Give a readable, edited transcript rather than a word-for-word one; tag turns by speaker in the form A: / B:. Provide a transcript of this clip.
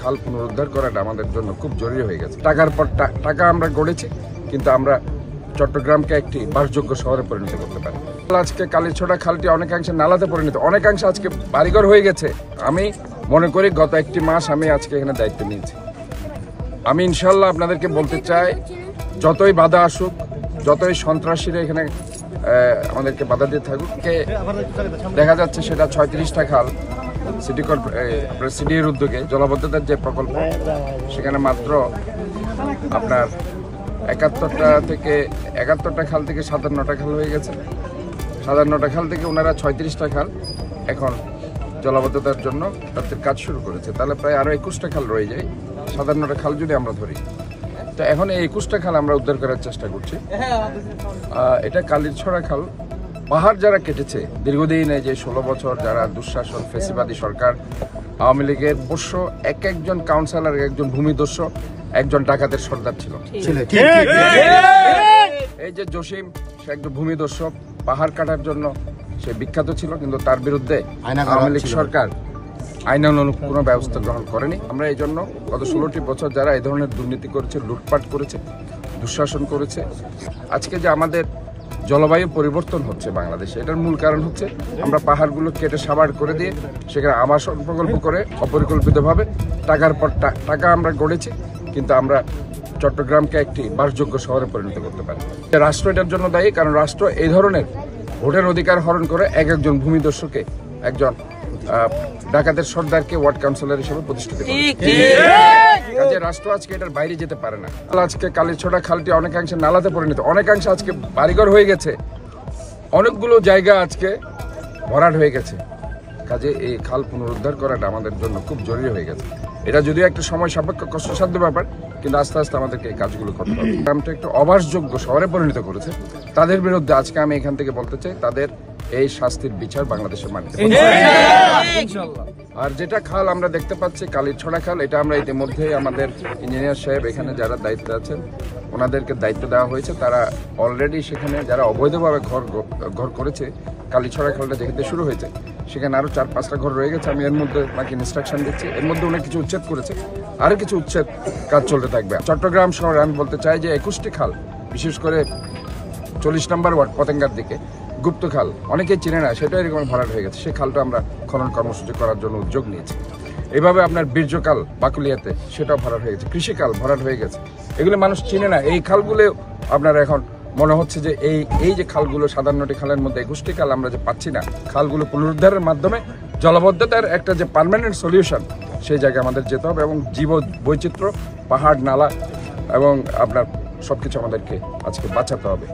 A: খাল পুনরুদ্ধার করাটা আমাদের জন্য খুব জরুরি হয়ে গেছে। টাকার পর টাকা আমরা গড়েছি, কিন্তু আমরা চট্টগ্রামকে একটি বাসযোগ্য শহরে পরিণত করতে পারি। আজকে কালীছড়া খালটি অনেকাংশে নালাতে পরিণত, অনেকাংশে আজকে বাড়িঘর হয়ে গেছে। আমি মনে করি গত একটি মাস আমি আজকে এখানে দায়িত্ব নিয়েছি। আমি ইনশাল্লাহ আপনাদেরকে বলতে চাই, যতই বাধা আসুক, যতই সন্ত্রাসীরা এখানে আমাদেরকে বাধা দিয়ে থাকুক, দেখা যাচ্ছে সেটা 36টা খাল সিডির উদ্যোগে জলাবদ্ধতার যে প্রকল্প, সেখানে মাত্র আপনার 71টা খাল থেকে 57টা খাল হয়ে গেছে। 57টা খাল থেকে ওনারা 36টা খাল এখন জলাবদ্ধতার জন্য তাদের কাজ শুরু করেছে। তাহলে প্রায় আরও 21টা খাল রয়ে যায়। 57টা খাল যদি আমরা ধরি, তো এখন এই 21টা খাল আমরা উদ্ধার করার চেষ্টা করছি। এটা কালীছড়া খাল। পাহাড় যারা কেটেছে দীর্ঘদিন, এই যে 16 বছর যারা দুঃশাসন ফেসিবাদী সরকার, আওয়ামী লীগের পোষ্য একজন কাউন্সিলর, একজন ভূমিদস্যু, একজন ডাকাতের সর্দার ছিল। এই যে জসিম, সে একজন ভূমিদস্যু, পাহাড় কাটার জন্য সে বিখ্যাত ছিল, কিন্তু তার বিরুদ্ধে আওয়ামী লীগ সরকার আইনানুগ কোনো ব্যবস্থা গ্রহণ করেনি। আমরা এই জন্য গত 16টি বছর যারা এই ধরনের দুর্নীতি করেছে, লুটপাট করেছে, দুঃশাসন করেছে, আজকে যে আমাদের জলবায়ু পরিবর্তন হচ্ছে বাংলাদেশে, এটার মূল কারণ হচ্ছে আমরা পাহাড়গুলো কেটে সাবাড় করে দিয়ে সেখানে আবাসন প্রকল্প করে অপরিকল্পিতভাবে টাকার পর টাকা আমরা গড়েছি, কিন্তু আমরা চট্টগ্রামকে একটি বাসযোগ্য শহরে পরিণত করতে পারি। রাষ্ট্র এটার জন্য দায়ী, কারণ রাষ্ট্র এই ধরনের ভোটের অধিকার হরণ করে একজন ভূমিদস্যুকে, একজন ডাকাতের সর্দারকে ওয়ার্ড কাউন্সিলর হিসেবে প্রতিষ্ঠিত করেছে। রাষ্ট্র আজকে এটার বাইরে যেতে পারে না। আজকে কালীছড়া খালটি অনেকাংশে নালাতে পরিণত, অনেকাংশে আজকে বাড়িঘর হয়ে গেছে, অনেকগুলো জায়গা আজকে ভরাট হয়ে গেছে। কাজে এই খাল পুনরুদ্ধার করাটা আমাদের জন্য খুব জরুরি হয়ে গেছে। এটা যদিও একটা সময় সাপেক্ষ কষ্টসাধ্য ব্যাপার, কিন্তু আস্তে আস্তে আমাদেরকে এই কাজগুলো করতে হবে। গ্রামটা একটু অবাসযোগ্য শহরে পরিণত করেছে, তাদের বিরুদ্ধে আজকে আমি এখান থেকে বলতে চাই, তাদের এই শাস্তির বিচার বাংলাদেশের মাটিতে। আর যেটা খাল আমরা দেখতে পাচ্ছি কালীছড়া খাল, এটা আমরা ইতিমধ্যে আমাদের ইঞ্জিনিয়ার সাহেব এখানে যারা দায়িত্বে আছেন ওনাদেরকে দায়িত্ব দেওয়া হয়েছে। তারা অলরেডি সেখানে যারা অবৈধভাবে ঘর করেছে, কালীছড়া খালটা যেখানে শুরু হয়েছে সেখানে আরো 4-5টা ঘর রয়ে গেছে। আমি এর মধ্যে নাকি ইনস্ট্রাকশন দিচ্ছি, এর মধ্যে অনেক কিছু উচ্ছেদ করেছে, আরো কিছু উচ্ছেদ কাজ চলতে থাকবে। চট্টগ্রাম শহরে আমি বলতে চাই যে 21টি খাল, বিশেষ করে 40 নম্বর ওয়ার্ড পতেঙ্গার দিকে গুপ্ত খাল, অনেকেই চিনে না, সেটা এরকম ভরাট হয়ে গেছে। সেই খালটা আমরা খনন কর্মসূচি করার জন্য উদ্যোগ নিয়েছি। এইভাবে আপনার বীর্যকাল বাকুলিয়াতে সেটাও ভরাট হয়ে গেছে, কৃষিকাল ভরাট হয়ে গেছে। এগুলো মানুষ চিনে না। এই খালগুলো আপনার এখন মনে হচ্ছে যে এই যে খালগুলো 57টি খালের মধ্যে 21টি খাল আমরা যে পাচ্ছি না, খালগুলো পুনরুদ্ধারের মাধ্যমে জলবদ্ধতার একটা যে পার্মানেন্ট সলিউশন, সেই জায়গায় আমাদের যেতে হবে এবং জীব বৈচিত্র্য, পাহাড়, নালা এবং আপনার সবকিছু আমাদেরকে আজকে বাঁচাতে হবে।